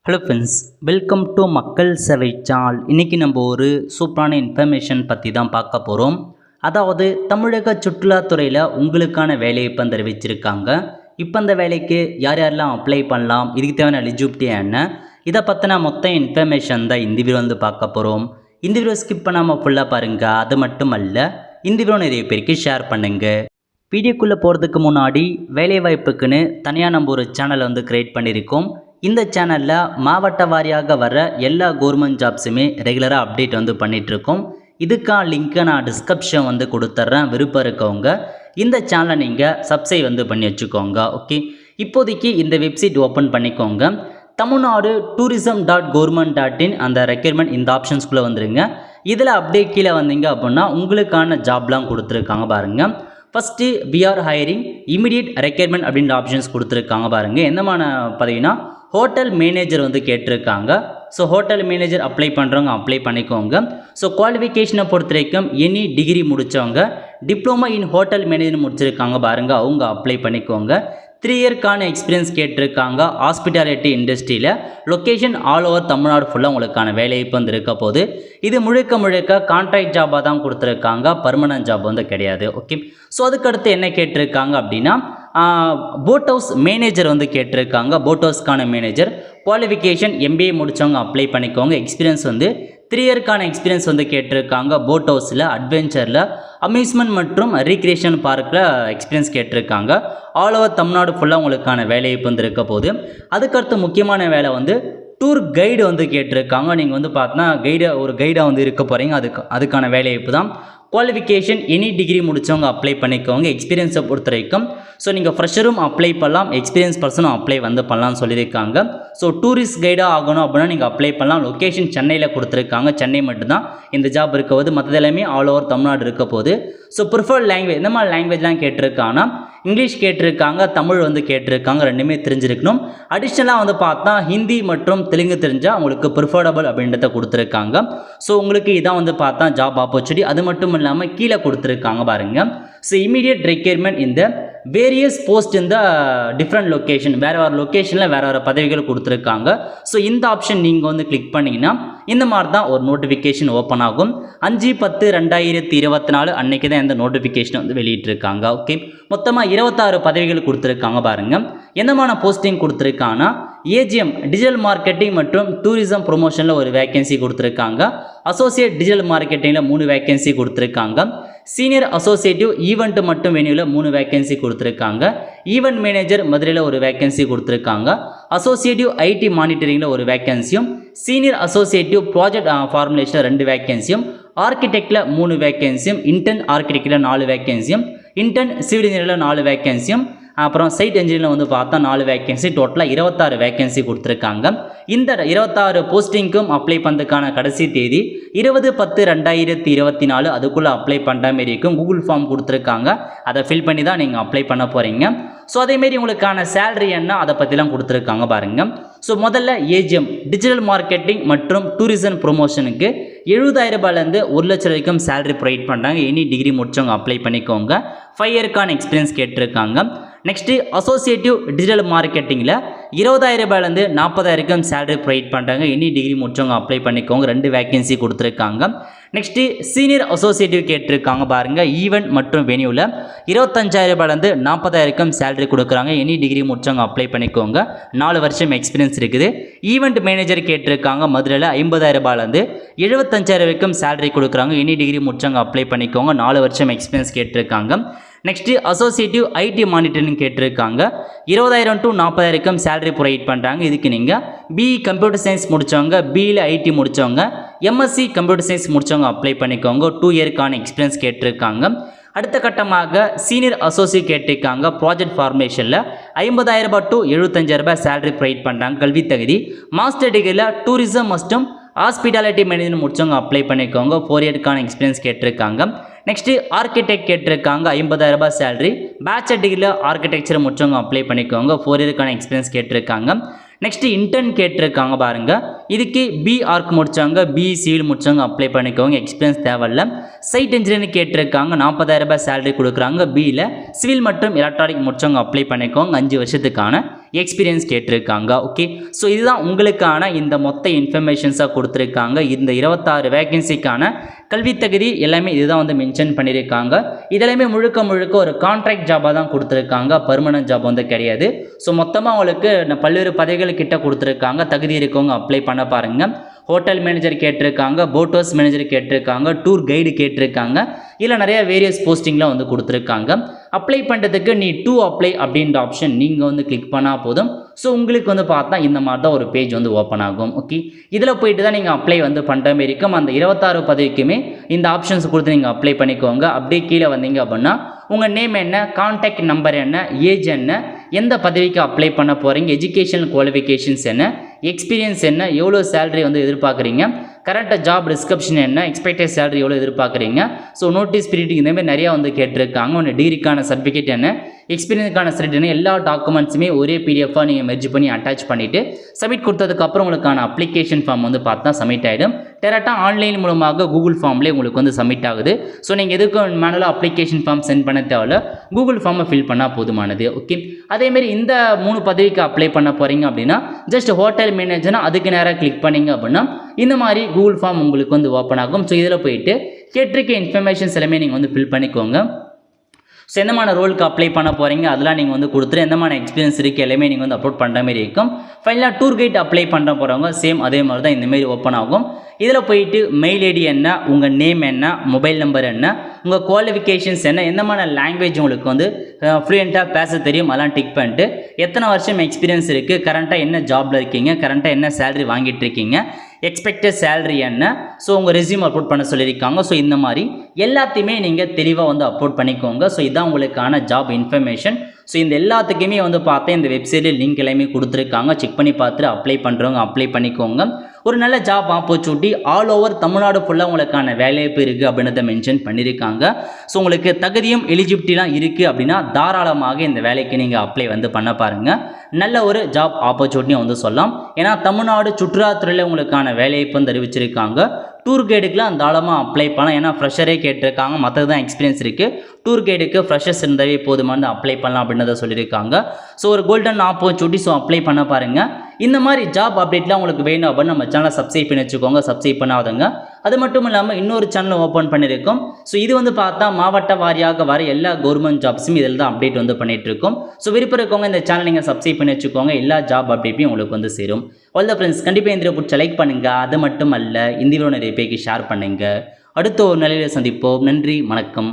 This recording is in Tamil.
ஹலோ ஃப்ரெண்ட்ஸ், வெல்கம் டு மக்கள் சேவை சேனல். இன்றைக்கி நம்ம ஒரு சூப்பரான இன்ஃபர்மேஷன் பற்றி தான் பார்க்க போகிறோம். அதாவது தமிழக சுற்றுலாத்துறையில் உங்களுக்கான வேலையை இப்போ தெரிவிச்சிருக்காங்க. இப்போ அந்த வேலைக்கு யார் யாரெல்லாம் அப்ளை பண்ணலாம், இதுக்கு தேவையான எலிஜிபிலிட்டி என்ன, இதை பற்றின மொத்த இன்ஃபர்மேஷன் தான் இந்த வீடியோ பார்க்க போகிறோம். இந்த வீடியோ ஸ்கிப் பண்ணாமல் ஃபுல்லாக பாருங்கள். அது மட்டும் அல்ல, இந்த வீடியோ நிறைய பேருக்கு ஷேர் பண்ணுங்கள். வீடியோக்குள்ளே போகிறதுக்கு முன்னாடி வேலைவாய்ப்புக்குன்னு தனியாக நம்ம ஒரு சேனலை க்ரியேட் பண்ணியிருக்கோம். இந்த சேனலில் மாவட்ட வாரியாக வர எல்லா கவர்மெண்ட் ஜாப்ஸுமே ரெகுலராக அப்டேட் பண்ணிகிட்ருக்கோம். இதுக்கான லிங்க்கை நான் டிஸ்கிரிப்ஷன் கொடுத்துட்றேன். விருப்பம் இருக்கவங்க இந்த சேனலை நீங்கள் சப்ஸ்கிரைப் பண்ணி வச்சுக்கோங்க. ஓகே, இப்போதைக்கு இந்த வெப்சைட் ஓப்பன் பண்ணிக்கோங்க. தமிழ்நாடு tourism.government.in அந்த ரெக்யர்மெண்ட் இந்த ஆப்ஷன்ஸ்குள்ளே வந்துடுங்க. இதில் அப்படியே கீழே வந்தீங்க அப்படின்னா உங்களுக்கான ஜாப்லாம் கொடுத்துருக்காங்க பாருங்கள். First PR hiring immediate requirement அப்படின்ற ஆப்ஷன்ஸ் கொடுத்துருக்காங்க பாருங்கள். என்னமான பதவினா ஹோட்டல் மேனேஜர் கேட்டிருக்காங்க. ஸோ ஹோட்டல் மேனேஜர் அப்ளை பண்ணுறவங்க அப்ளை பண்ணிக்கோங்க. ஸோ குவாலிஃபிகேஷனை பொறுத்த வரைக்கும் எனி டிகிரி முடித்தவங்க, டிப்ளமோ இன் ஹோட்டல் மேனேஜர் முடிச்சிருக்காங்க பாருங்கள், அவங்க அப்ளை பண்ணிக்கோங்க. 3 இயர்க்கான எக்ஸ்பீரியன்ஸ் கேட்டிருக்காங்க. ஹாஸ்பிட்டாலிட்டி இண்டஸ்ட்ரியில் லொக்கேஷன் ஆல் ஓவர் தமிழ்நாடு ஃபுல்லாக உங்களுக்கான வேலை இப்போ இருக்க போது. இது முழுக்க கான்ட்ராக்ட் ஜாபாக தான் கொடுத்துருக்காங்க, பர்மனன்ட் ஜாப் கிடையாது. ஓகே, ஸோ அதுக்கடுத்து என்ன கேட்டிருக்காங்க அப்படின்னா போட் ஹவுஸ் மேனேஜர் கேட்டிருக்காங்க. போட் ஹவுஸ்க்கான மேனேஜர் குவாலிஃபிகேஷன் MBA முடித்தவங்க அப்ளை பண்ணிக்கோங்க. எக்ஸ்பீரியன்ஸ் 3 இயர்க்கான எக்ஸ்பீரியன்ஸ் கேட்டிருக்காங்க. போட் ஹவுஸில், அட்வென்ச்சரில், அம்யூஸ்மெண்ட் மற்றும் ரீக்ரியேஷன் பார்க்கில் எக்ஸ்பீரியன்ஸ் கேட்டிருக்காங்க. ஆல் ஓவர் தமிழ்நாடு ஃபுல்லாக உங்களுக்கான வேலை இப்போ இருக்க போது. அதுக்கடுத்து முக்கியமான வேலை டூர் கைடு கேட்டிருக்காங்க. நீங்கள் பார்த்தீங்கன்னா ஒரு கைடாக இருக்க போகிறீங்க. அதுக்கான வேலைவாய்ப்பு தான். குவாலிஃபிகேஷன் எனி டிகிரி முடித்தவங்க அப்ளை பண்ணிக்கோங்க. எக்ஸ்பீரியன்ஸை பொறுத்த வரைக்கும் ஸோ நீங்கள் ஃப்ரெஷரும் அப்ளை பண்ணலாம், எக்ஸ்பீரியன்ஸ் பர்சனும் அப்ளை பண்ணலாம்னு சொல்லியிருக்காங்க. ஸோ டூரிஸ்ட் கைடாக ஆகணும் அப்படின்னா நீங்கள் அப்ளை பண்ணலாம். லொக்கேஷன் சென்னையில் கொடுத்துருக்காங்க. சென்னை மட்டும்தான் இந்த ஜாப் இருக்க போது, மற்றது எல்லாமே ஆல் ஓவர் தமிழ்நாடு இருக்க போது. ஸோ ப்ரிஃபர்ட் லாங்குவேஜ் எந்த மாதிரி லாங்குவேஜ்லாம் கேட்டிருக்காங்கன்னா இங்கிலீஷ் கேட்டிருக்காங்க, தமிழ் கேட்டிருக்காங்க. ரெண்டுமே தெரிஞ்சிருக்கணும். அடிஷ்னலாக பார்த்தா ஹிந்தி மற்றும் தெலுங்கு தெரிஞ்சால் உங்களுக்கு ப்ரிஃபர்டபுள் அப்படின்றத கொடுத்துருக்காங்க. ஸோ உங்களுக்கு இதான் பார்த்தா ஜாப் ஆப்பர்ச்சுனிட்டி. அது மட்டும் இல்லாமல் கீழே கொடுத்துருக்காங்க பாருங்கள். ஸோ இமீடியட் ரெக்யர்மெண்ட் இந்த வேரியஸ் போஸ்ட் இந்த டிஃப்ரெண்ட் லொக்கேஷன், வேறு லொக்கேஷனில் வேறு பதவிகள் கொடுத்துருக்காங்க. ஸோ இந்த ஆப்ஷன் நீங்கள் கிளிக் பண்ணிங்கன்னா இந்த மாதிரி தான் ஒரு நோட்டிஃபிகேஷன் ஓப்பன் ஆகும். 5/10/2024 அன்றைக்கி தான் இந்த நோட்டிஃபிகேஷன் வெளியிட்டிருக்காங்க. ஓகே, மொத்தமாக 26 பதவிகள் கொடுத்துருக்காங்க பாருங்கள். என்னமான போஸ்டிங் கொடுத்துருக்காங்கன்னா ஏஜிஎம் டிஜிட்டல் மார்க்கெட்டிங் மற்றும் டூரிசம் ப்ரொமோஷனில் ஒரு வேக்கன்சி கொடுத்துருக்காங்க. அசோசியேட் டிஜிட்டல் மார்க்கெட்டிங்கில் 3 வேக்கன்சி கொடுத்துருக்காங்க. சீனியர் அசோசியேட்டிவ் ஈவெண்ட் மற்றும் வென்யூவில் 3 வேக்கன்சி கொடுத்துருக்காங்க. ஈவெண்ட் மேனேஜர் மதுரையில் ஒரு வேக்கன்சி கொடுத்துருக்காங்க. அசோசியேட்டிவ் ஐடி மானிட்டரிங்கில் ஒரு வேக்கன்சியும், சீனியர் அசோசியேட்டிவ் ப்ராஜெக்ட் ஃபார்முலேஷனில் 2 வேக்கன்சியும், ஆர்கிடெக்டில் 3 வேக்கன்சியும், இன்டர்ன் ஆர்கிடெக்டில் 4 வேக்கன்சியும், இன்டர்ன் சிவில் இன்ஜினியரில் 4 வேக்கன்சியும், அப்புறம் சைட் இன்ஜினியரில் பார்த்தா 4 வேக்கன்சி, டோட்டலாக 26 வேக்கன்சி கொடுத்துருக்காங்க. இந்த 26 போஸ்டிங்க்கும் அப்ளை பண்ணுறதுக்கான கடைசி தேதி 20/10/2024. அதுக்குள்ளே அப்ளை பண்ணுற மாரி இருக்கும். கூகுள் ஃபார்ம் கொடுத்துருக்காங்க, அதை ஃபில் பண்ணி தான் நீங்கள் அப்ளை பண்ண போகிறீங்க. ஸோ அதேமாரி உங்களுக்கான சேலரி என்ன அதை பற்றிலாம் கொடுத்துருக்காங்க பாருங்கள். ஸோ முதல்ல ஏஜிஎம் டிஜிட்டல் மார்க்கெட்டிங் மற்றும் டூரிசம் ப்ரொமோஷனுக்கு 70,000 ரூபாயிலேருந்து 1 லட்சம் வரைக்கும் சேலரி ப்ரொவைட் பண்ணுறாங்க. எனி டிகிரி முடிச்சவங்க அப்ளை பண்ணிக்கோங்க. 5 இயர்க்கான எக்ஸ்பீரியன்ஸ் கேட்டிருக்காங்க. நெக்ஸ்ட்டு அசோசியேட்டிவ் டிஜிட்டல் மார்க்கெட்டிங்கில் 20,000 ரூபாயிலேருந்து 40,000 சேலரி ப்ரொவைட் பண்ணுறாங்க. எனி டிகிரி முடிச்சவங்க அப்ளை பண்ணிக்கோங்க. 2 வேக்கன்சி கொடுத்துருக்காங்க. நெக்ஸ்ட்டு சீனியர் அசோசியேட்டிவ் கேட்டிருக்காங்க பாருங்கள். ஈவெண்ட் மற்றும் வென்யூவில் 25,000 ரூபாயிலேருந்து 40,000 சேலரி கொடுக்குறாங்க. எனி டிகிரி முடிச்சவங்க அப்ளை பண்ணிக்கோங்க. 4 வருஷம் எக்ஸ்பீரியன்ஸ் இருக்குது. ஈவெண்ட் மேனேஜர் கேட்டிருக்காங்க. மதுரையில் 50,000 ரூபாயிலேருந்து 75,000 வரைக்கும் சேலரி கொடுக்குறாங்க. எனி டிகிரி முடிச்சவங்க அப்ளை பண்ணிக்கோங்க. 4 வருஷம் எக்ஸ்பீரியன்ஸ் கேட்டிருக்காங்க. நெக்ஸ்ட்டு அசோசியேட்டிவ் ஐடி மானிட்டரிங் கேட்டிருக்காங்க. 20,000 to 40,000 சேலரி ப்ரொவைட் பண்ணுறாங்க. இதுக்கு நீங்கள் பிஇ கம்ப்யூட்டர் சயின்ஸ் முடித்தவங்க, பிஇயில் ஐடி முடித்தவங்க, எம்எஸ்சி கம்ப்யூட்டர் சயின்ஸ் முடித்தவங்க அப்ளை பண்ணிக்கோங்க. 2 இயர்க்கான எக்ஸ்பீரியன்ஸ் கேட்டிருக்காங்க. அடுத்த கட்டமாக சீனியர் அசோசியேட் கேட்டிருக்காங்க. ப்ராஜெக்ட் ஃபார்மேஷனில் 50,000 ரூபாய் to 75,000 ரூபாய் சேலரி ப்ரொவைட் பண்ணுறாங்க. கல்வி தகுதி மாஸ்டர் டிகிரியில் டூரிசம் மற்றும் ஹாஸ்பிட்டாலிட்டி மேனேஜ்மெண்ட் முடிச்சவங்க அப்ளை பண்ணிக்கோங்க. 4 இயர்க்கான எக்ஸ்பீரியன்ஸ் கேட்டிருக்காங்க. நெக்ஸ்ட்டு ஆர்கிடெக்ட் கேட்டிருக்காங்க. 50,000 ரூபாய் சேலரி. பேச்சுலர் டிகிரியில் ஆர்கிடெக்சர் முடிச்சவங்க அப்ளை பண்ணிக்கோங்க. 4 இயர்க்கான எக்ஸ்பீரியன்ஸ் கேட்டிருக்காங்க. நெக்ஸ்ட்டு இன்டர்ன் கேட்டிருக்காங்க பாருங்கள். இதுக்கு பி ஆர்க் முடித்தவங்க, பிஇ சிவில் முடித்தவங்க அப்ளை பண்ணிக்கோங்க. எக்ஸ்பீரியன்ஸ் தேவையில்லை. சைட் இன்ஜினியரிங் கேட்டிருக்காங்க. 40,000 ரூபாய் சேலரி கொடுக்குறாங்க. பிஇயில் சிவில் மற்றும் எலக்ட்ரானிக் முடித்தவங்க அப்ளை பண்ணிக்கோங்க. 5 வருஷத்துக்கான எக்ஸ்பீரியன்ஸ் கேட்டிருக்காங்க. ஓகே, ஸோ இதுதான் உங்களுக்கான இந்த மொத்த இன்ஃபர்மேஷன்ஸாக கொடுத்துருக்காங்க. இந்த 26 வேகன்சிக்கான கல்வி தகுதி எல்லாமே இதுதான் வந்து மென்ஷன் பண்ணியிருக்காங்க. இதெல்லாமே முழுக்க முழுக்க ஒரு கான்ட்ராக்ட் ஜாபாக தான் கொடுத்துருக்காங்க, பர்மனன்ட் ஜாப் வந்து கிடையாது. ஸோ மொத்தமாக உங்களுக்கு பல்வேறு பதவிகள் கிட்ட கொடுத்துருக்காங்க. தகுதி இருக்கவங்க அப்ளை பண்ண பாருங்கள். ஹோட்டல் மேனேஜர் கேட்டிருக்காங்க, போட் ஹவுஸ் மேனேஜர் கேட்டிருக்காங்க, டூர் கைடு கேட்டிருக்காங்க, இல்லை நிறைய வேரியஸ் போஸ்டிங்லாம் வந்து கொடுத்துருக்காங்க. அப்ளை பண்ணுறதுக்கு நீ டூ அப்ளை அப்படின்ற ஆப்ஷன் நீங்கள் வந்து கிளிக் பண்ணால் போதும். ஸோ உங்களுக்கு வந்து பார்த்தா இந்த மாதிரி தான் ஒரு பேஜ் வந்து ஓப்பன் ஆகும். ஓகே, இதில் போயிட்டு தான் நீங்கள் அப்ளை வந்து பண்ணுற மாதிரி இருக்கும். அந்த 26 பதவிக்குமே இந்த ஆப்ஷன்ஸ் கொடுத்து நீங்கள் அப்ளை பண்ணிக்கோங்க. அப்படியே கீழே வந்தீங்க அப்படின்னா உங்கள் நேம் என்ன, கான்டாக்ட் நம்பர் என்ன, ஏஜ் என்ன, எந்த பதவிக்கு அப்ளை பண்ண போகிறீங்க, எஜுகேஷனல் குவாலிஃபிகேஷன்ஸ் என்ன, எக்ஸ்பீரியன்ஸ் என்ன, எவ்வளோ சேலரி வந்து எதிர்பார்க்குறீங்க, கரெக்டாக ஜாப் டிஸ்கிரிப்ஷன் என்ன, எக்ஸ்பெக்டட் சேலரி எவ்வளோ எதிர்பார்க்குறீங்க, ஸோ நோட்டீஸ் பீரியட் இந்தமாதிரி நிறையா வந்து கேட்டிருக்காங்க. ஒன்று டிகிரிக்கான சர்டிஃபிகேட் என்ன, எக்ஸ்பீரியன்ஸுக்கான சர்டிஃபிகேட் என்ன, எல்லா டாக்குமெண்ட்ஸுமே ஒரே பிடிஎஃபாக நீங்கள் மெர்ஜ் பண்ணி அட்டாச் பண்ணிவிட்டு சப்மிட் கொடுத்ததுக்கப்புறம் உங்களுக்கான அப்ளிகேஷன் ஃபார்ம் வந்து பார்த்தா சப்மிட் ஆகிடும். டேரெக்டாக ஆன்லைன் மூலமாக கூகுள் ஃபார்ம்லேயே உங்களுக்கு வந்து சப்மிட் ஆகுது. ஸோ நீங்கள் எதுக்கும் மேனுவலாக அப்ளிகேஷன் ஃபார்ம் சென்ட் பண்ண தேவையில்ல, கூகுள் ஃபார்மை ஃபில் பண்ணால் போதுமானது. ஓகே, அதேமாரி இந்த 3 பதவிக்கு அப்ளை பண்ண போகிறீங்க அப்படின்னா ஜஸ்ட் ஹோட்டல் மேனேஜர்னா அதுக்கு நேராக கிளிக் பண்ணிங்க அப்படின்னா இந்த மாதிரி கூகுள் ஃபார்ம் உங்களுக்கு வந்து ஓப்பன் ஆகும். ஸோ இதில் போயிட்டு கேட்டிருக்க இன்ஃபர்மேஷன்ஸ் எல்லாமே நீங்கள் வந்து ஃபில் பண்ணிக்கோங்க. ஸோ எந்தமான ரோலுக்கு அப்ளை பண்ண போகிறீங்க அதெல்லாம் நீங்கள் வந்து கொடுத்துட்டு எந்தமான எக்ஸ்பீரியன்ஸ் இருக்குது எல்லாமே நீங்கள் வந்து அப்லோட் பண்ணுற மாதிரி இருக்கும். ஃபைனலாக டூர் கைட் அப்ளை பண்ண போகிறவங்க சேம் அதே மாதிரி தான் இந்தமாரி ஓப்பன் ஆகும். இதில் போயிட்டு மெயில் ஐடி என்ன, உங்கள் நேம் என்ன, மொபைல் நம்பர் என்ன, உங்கள் குவாலிஃபிகேஷன்ஸ் என்ன, எந்தமான லாங்குவேஜ் உங்களுக்கு வந்து ஃப்ளூயண்ட்டாக பேச தெரியும் அதெல்லாம் டிக் பண்ணிட்டு எத்தனை வருஷம் எக்ஸ்பீரியன்ஸ் இருக்குது, கரண்ட்டாக என்ன ஜாபில் இருக்கீங்க, கரண்ட்டாக என்ன சேலரி வாங்கிட்டு இருக்கீங்க, எக்ஸ்பெக்டட் சேலரி என்ன, ஸோ உங்கள் ரெஸ்யூம் அப்லோட் பண்ண சொல்லியிருக்காங்க. ஸோ இந்த மாதிரி எல்லாத்தையுமே நீங்கள் தெளிவாக வந்து அப்லோட் பண்ணிக்கோங்க. ஸோ இதான் உங்களுக்கான ஜாப் இன்ஃபர்மேஷன். ஸோ இந்த எல்லாத்துக்குமே வந்து பார்த்தேன் இந்த வெப்சைட்டில் லிங்க் எல்லாமே கொடுத்துருக்காங்க. செக் பண்ணி பார்த்துட்டு அப்ளை பண்ணுறவங்க அப்ளை பண்ணிக்கோங்க. ஒரு நல்ல job opportunity all over Tamil Nadu ஃபுல்லாக உங்களுக்கான வேலைவாய்ப்பு இருக்குது அப்படின்றத மென்ஷன் பண்ணியிருக்காங்க. ஸோ உங்களுக்கு தகுதியும் எலிஜிபிலிட்டிலாம் இருக்குது அப்படின்னா தாராளமாக இந்த வேலைக்கு நீங்கள் அப்ளை வந்து பண்ண பாருங்கள். நல்ல ஒரு ஜாப் ஆப்பர்ச்சுனிட்டியும் வந்து சொல்லலாம். ஏன்னா தமிழ்நாடு சுற்றுலாத்துறையில் உங்களுக்கான வேலைவாய்ப்பு தெரிவிச்சிருக்காங்க. டூர் கைடுக்குலாம் தாராளமாக அப்ளை பண்ணலாம். ஏன்னா ஃப்ரெஷரே கேட்டிருக்காங்க, மற்றது தான் எக்ஸ்பீரியன்ஸ் இருக்குது. டூர் கைடுக்கு ஃப்ரெஷர்ஸ் இருந்தாவே போதுமானது அப்ளை பண்ணலாம் அப்படின்றத சொல்லியிருக்காங்க. ஸோ ஒரு கோல்டன் ஆப்பர்ச்சுனிட்டி, ஸோ அப்ளை பண்ண பாருங்கள். இந்த மாதிரி ஜாப் அப்டேட்லாம் உங்களுக்கு வேணும் அப்படின்னு நம்ம சேனலை சப்ஸ்கிரைப் பண்ணி வச்சுக்கோங்க, சப்ஸ்கிரைப் பண்ணாதவங்க. அது மட்டும் இல்லாமல் இன்னொரு சேனல் ஓப்பன் பண்ணியிருக்கோம். ஸோ இது வந்து பார்த்தா மாவட்ட வாரியாக வர எல்லா கவர்மெண்ட் ஜாப்ஸும் இதில் தான் அப்டேட் வந்து பண்ணிட்டு இருக்கோம். ஸோ விருப்பம் இருக்கவங்க இந்த சேனல் நீங்கள் சப்ஸ்கிரைப் பண்ணி வச்சுக்கோங்க, எல்லா ஜாப் அப்டேட்டையும் உங்களுக்கு வந்து சேரும். ஆல் த ஃப்ரெண்ட்ஸ், கண்டிப்பாக இந்த வீடியோ பிடிச்ச லைக் பண்ணுங்கள். அது மட்டும் அல்ல இந்த வீடியோ நிறைய பேருக்கு ஷேர் பண்ணுங்கள். அடுத்த ஒரு நிலையில் சந்திப்போம். நன்றி, வணக்கம்.